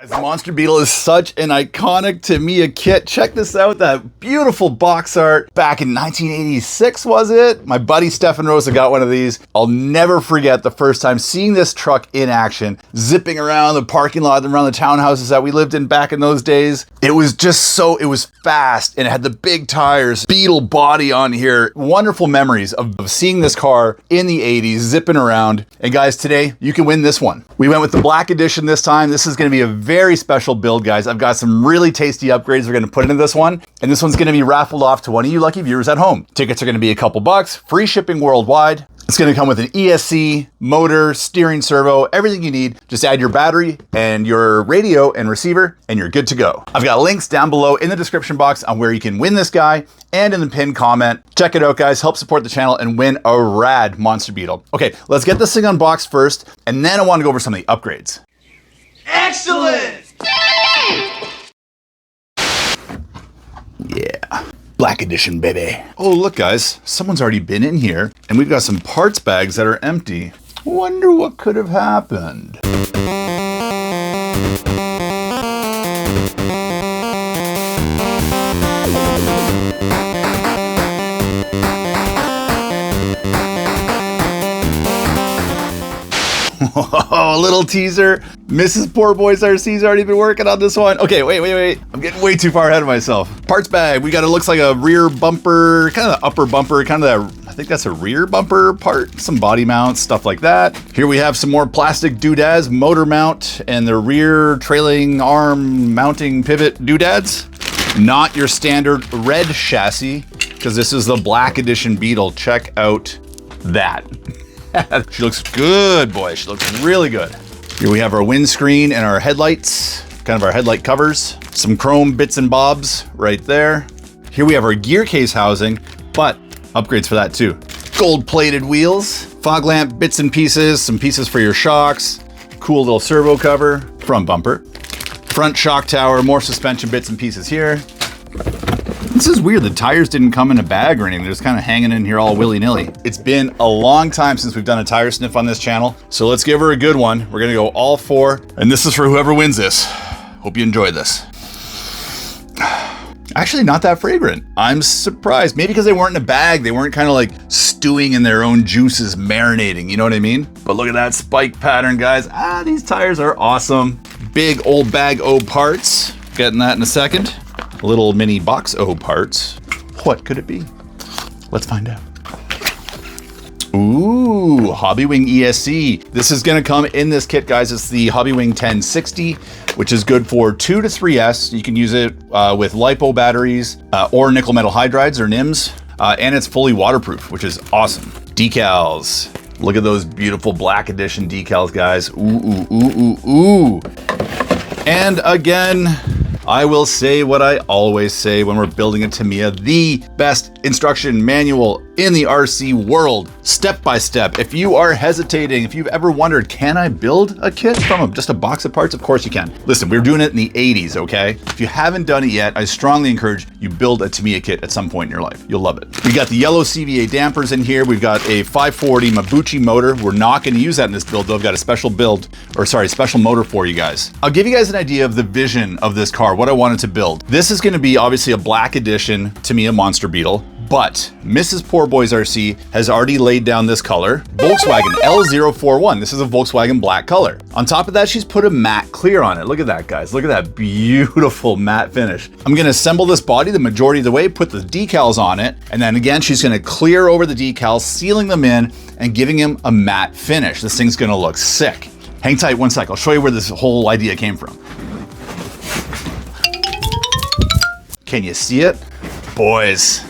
The Monster Beetle is such an iconic Tamiya kit. Check this out, that beautiful box art back in 1986, was it? My buddy Stefan Rosa got one of these. I'll never forget the first time seeing this truck in action, zipping around the parking lot and around the townhouses that we lived in back in those days. It was just it was fast and it had the big tires, Beetle body on here. Wonderful memories of seeing this car in the 80s, zipping around. And guys, today you can win this one. We went with the black edition this time. This is gonna be a very special build, guys. I've got some really tasty upgrades we're going to put into this one, and this one's going to be raffled off to one of you lucky viewers at home. Tickets are going to be a couple bucks, free shipping worldwide. It's going to come with an ESC, motor, steering servo, everything you need. Just add your battery and your radio and receiver, and you're good to go. I've got links down below in the description box on where you can win this guy and in the pinned comment. Check it out, guys. Help support the channel and win a rad Monster Beetle. Okay, let's get this thing unboxed first, and then I want to go over some of the upgrades. Excellent! Yeah, black edition, baby. Oh, look, guys, someone's already been in here, and we've got some parts bags that are empty. Wonder what could have happened. Oh, a little teaser. Mrs. Poor Boy's RC's already been working on this one. Okay, wait. I'm getting way too far ahead of myself. Parts bag. We got it looks like a rear bumper, kind of the upper bumper, kind of that, I think that's a rear bumper part, some body mounts, stuff like that. Here we have some more plastic doodads, motor mount, and the rear trailing arm mounting pivot doodads. Not your standard red chassis, because this is the black edition Beetle. Check out that. She looks good, boy. She looks really good. Here we have our windscreen and our headlights, kind of our headlight covers, some chrome bits and bobs right there. Here we have our gear case housing, but upgrades for that too. Gold plated wheels, fog lamp bits and pieces, some pieces for your shocks, cool little servo cover, front bumper, front shock tower, more suspension bits and pieces here. This is weird, the tires didn't come in a bag or anything, they're just kind of hanging in here all willy-nilly. It's been a long time since we've done a tire sniff on this channel, so let's give her a good one. We're gonna go all four, and this is for whoever wins this. Hope you enjoy this. Actually, not that fragrant. I'm surprised, maybe because they weren't in a bag, they weren't kind of like stewing in their own juices, marinating, you know what I mean? But look at that spike pattern, guys. These tires are awesome. Big old bag O parts, getting that in a second. Little mini box O parts. What could it be? Let's find out. Ooh, Hobbywing ESC. This is gonna come in this kit, guys. It's the Hobbywing 1060, which is good for 2 to 3S. You can use it with LiPo batteries or nickel metal hydrides or NIMS. And it's fully waterproof, which is awesome. Decals. Look at those beautiful black edition decals, guys. Ooh. And again, I will say what I always say when we're building a Tamiya, the best instruction manual in the RC world, step by step. If you are hesitating, if you've ever wondered, can I build a kit from just a box of parts? Of course you can. Listen, we were doing it in the 80s, okay? If you haven't done it yet, I strongly encourage you build a Tamiya kit at some point in your life. You'll love it. We got the yellow CVA dampers in here. We've got a 540 Mabuchi motor. We're not gonna use that in this build, though. I've got a special special motor for you guys. I'll give you guys an idea of the vision of this car, what I wanted to build. This is gonna be obviously a black edition Tamiya Monster Beetle, but Mrs. Poor Boy's RC has already laid down this color, Volkswagen L041. This is a Volkswagen black color. On top of that, she's put a matte clear on it. Look at that, guys. Look at that beautiful matte finish. I'm gonna assemble this body the majority of the way, put the decals on it, and then again, she's gonna clear over the decals, sealing them in and giving them a matte finish. This thing's gonna look sick. Hang tight one sec. I'll show you where this whole idea came from. Can you see it? Boys,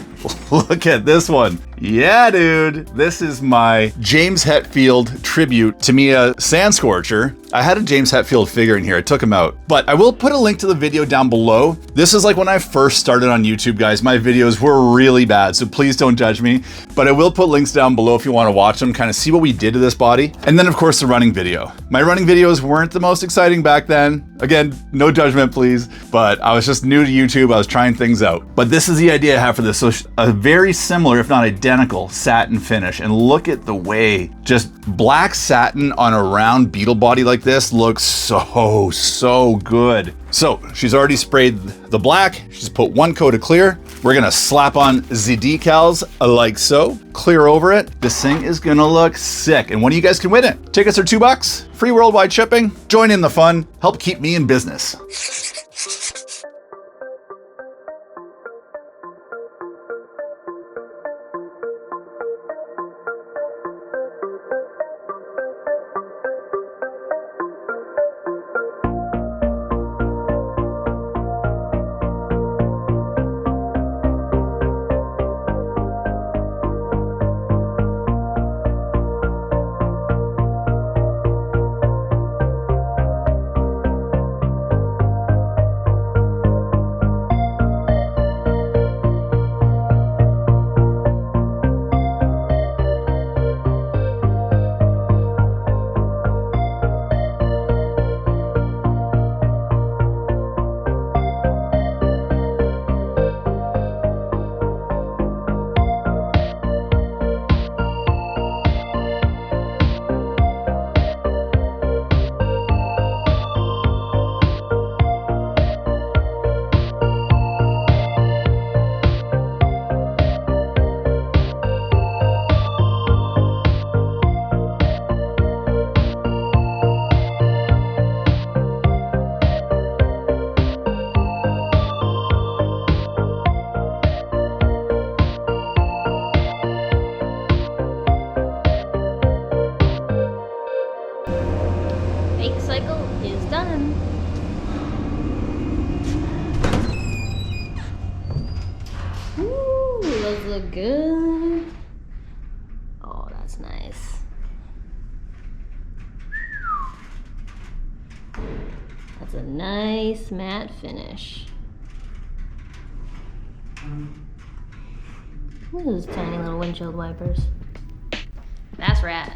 look at this one. Yeah, dude. This is my James Hetfield tribute Tamiya Sand Scorcher. I had a James Hetfield figure in here. I took him out. But I will put a link to the video down below. This is like when I first started on YouTube, guys. My videos were really bad, so please don't judge me. But I will put links down below if you want to watch them, kind of see what we did to this body. And then, of course, the running video. My running videos weren't the most exciting back then. Again, no judgment, please. But I was just new to YouTube. I was trying things out. But this is the idea I have for this. So a very similar, if not identical, identical satin finish. And look at the way just black satin on a round Beetle body like this looks so good. So she's already sprayed the black. She's put one coat of clear. We're gonna slap on the decals like so, clear over it. This thing is gonna look sick. And one of you guys can win it. Tickets are $2, free worldwide shipping. Join in the fun, help keep me in business. Bake cycle is done. Ooh, those look good. Oh, that's nice. That's a nice matte finish. Look at those tiny little windshield wipers. That's rad.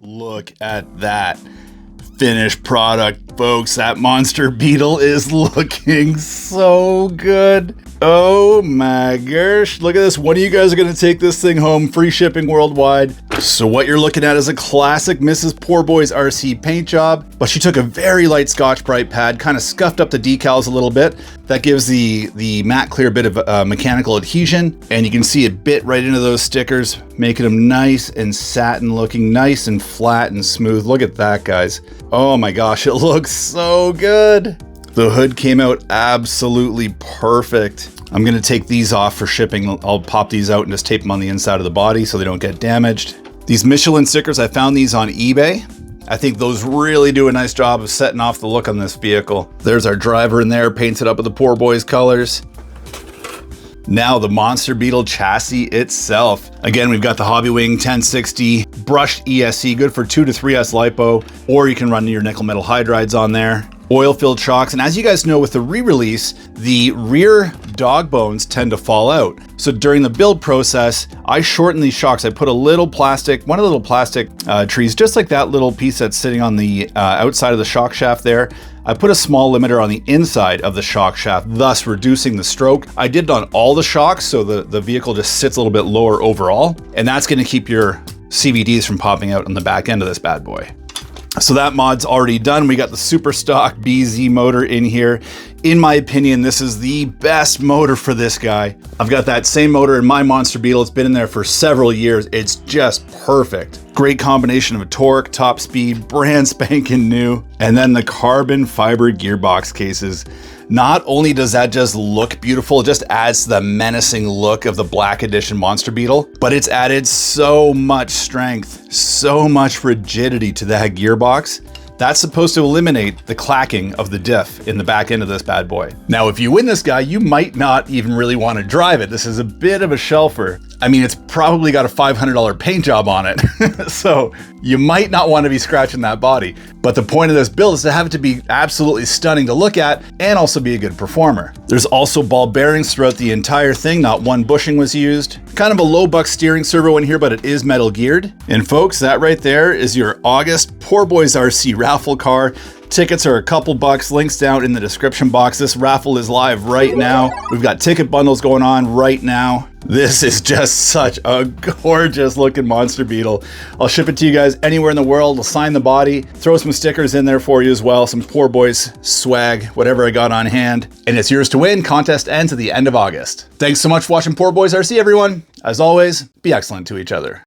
Look at that finished product, folks. That Monster Beetle is looking so good. Oh my gosh, look at this. One of you guys are gonna take this thing home, free shipping worldwide. So what you're looking at is a classic Mrs. Poorboy's RC paint job, but she took a very light Scotch-Brite pad, kind of scuffed up the decals a little bit. That gives the matte clear bit of mechanical adhesion, and you can see it bit right into those stickers, making them nice and satin looking, nice and flat and smooth. Look at that, guys. Oh my gosh, it looks so good. The hood came out absolutely perfect. I'm gonna take these off for shipping. I'll pop these out and just tape them on the inside of the body so they don't get damaged. These Michelin stickers, I found these on eBay. I think those really do a nice job of setting off the look on this vehicle. There's our driver in there, painted up with the Poor Boys colors. Now the Monster Beetle chassis itself. Again, we've got the Hobbywing 1060 brushed ESC, good for 2 to 3S lipo, or you can run your nickel metal hydrides on there. Oil-filled shocks, and as you guys know, with the re-release, the rear dog bones tend to fall out. So during the build process, I shortened these shocks. I put one of the little plastic trees, just like that little piece that's sitting on the outside of the shock shaft there. I put a small limiter on the inside of the shock shaft, thus reducing the stroke. I did it on all the shocks, so the vehicle just sits a little bit lower overall, and that's gonna keep your CVDs from popping out on the back end of this bad boy. So that mod's already done. We got the super stock BZ motor in here. In my opinion, this is the best motor for this guy. I've got that same motor in my Monster Beetle. It's been in there for several years. It's just perfect. Great combination of a torque, top speed, brand spanking new, and then the carbon fiber gearbox cases. Not only does that just look beautiful, it just adds to the menacing look of the Black Edition Monster Beetle, but it's added so much strength, so much rigidity to that gearbox. That's supposed to eliminate the clacking of the diff in the back end of this bad boy. Now, if you win this guy, you might not even really want to drive it. This is a bit of a shelfer. I mean, it's probably got a $500 paint job on it. So you might not want to be scratching that body. But the point of this build is to have it to be absolutely stunning to look at and also be a good performer. There's also ball bearings throughout the entire thing. Not one bushing was used. Kind of a low buck steering servo in here, but it is metal geared. And folks, that right there is your August Poor Boys RC raffle car. Tickets are a couple bucks, links down in the description box. This raffle is live right now. We've got ticket bundles going on right now. This is just such a gorgeous looking Monster Beetle. I'll ship it to you guys anywhere in the world. I'll sign the body, throw some stickers in there for you as well, some Poor Boys swag, whatever I got on hand. And it's yours to win. Contest ends at the end of August. Thanks so much for watching Poor Boys RC, everyone. As always, be excellent to each other.